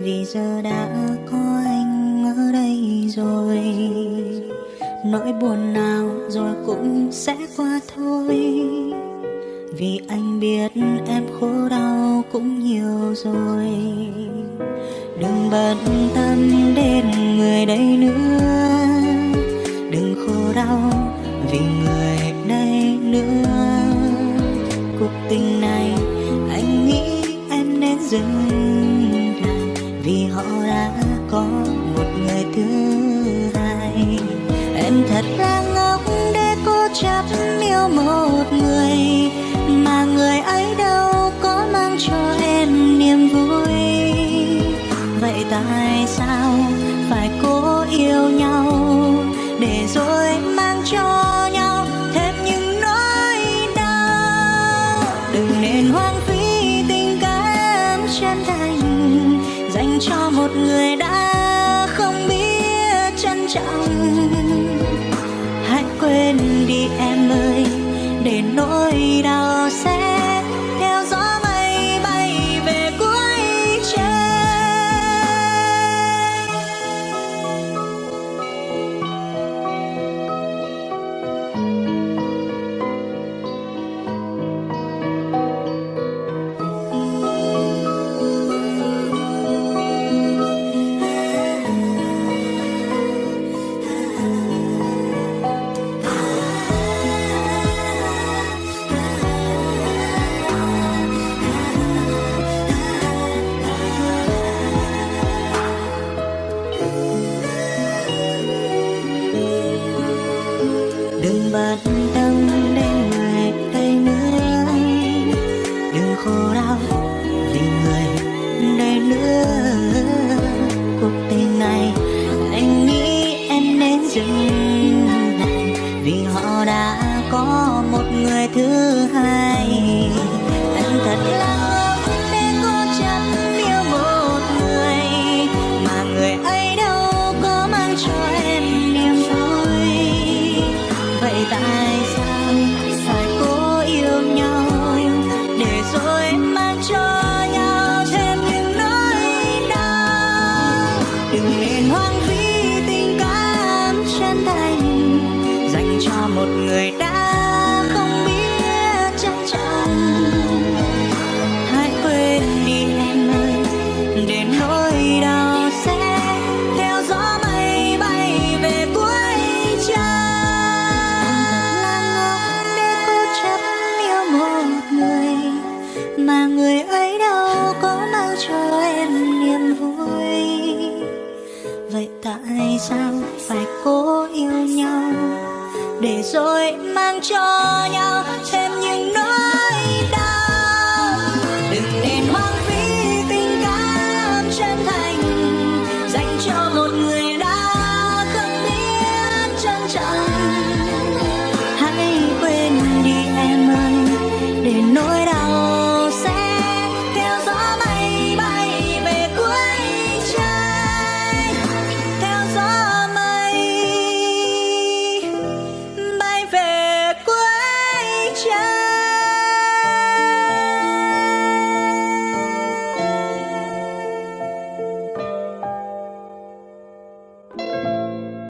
vì giờ đã có anh ở đây rồi. Nỗi buồn nào rồi cũng sẽ qua thôi, vì anh biết em khổ đau cũng nhiều rồi. Đừng bận tâm đến người đây nữa, đừng khổ đau vì người đây nữa. Cuộc tình này anh nghĩ em nên dừng lại, vì họ đã có một người thứ hai. Em thật là ngốc để cố chấp yêu một người, mà người ấy đâu có mang cho em niềm vui. Vậy tại sao phải cố yêu nhau để rồi mang cho nhau thêm những nỗi đau? Đừng nên hoang phí tình cảm chân thành dành cho một người đã không biết trân trọng. Hãy quên đi em ơi, để nỗi đau sẽ theo gió mây bay về cuối trời. Đừng bận tâm đến người đây nữa, đừng khổ đau vì người đây nữa. Cuộc tình này anh nghĩ em nên dừng lại, vì họ đã có một người thứ hai. Anh thật là ngốc để cố chấp yêu một người, mà người ấy đâu có mang cho em niềm vui. Vậy tại sao phải cố yêu nhau để rồi mang cho nhau thêm những nỗi đau? Đừng nên hoang phí tình cảm chân thành dành cho một người đã không biết trân trọng. Hãy quên đi em ơi, để nỗi đau sẽ theo gió mây bay về cuối trời. Mà người ấy đâu có mang cho em niềm vui. Vậy tại sao phải cố yêu nhau để rồi mang cho nhau thêm những nỗi đau? Đừng nên hoang phí tình cảm chân thành dành cho một người đã không biết trân trọng. Hãy quên đi em ơi, để nỗi đau sẽ theo gió mây bay về cuối trời. Theo gió mây bay về cuối trời.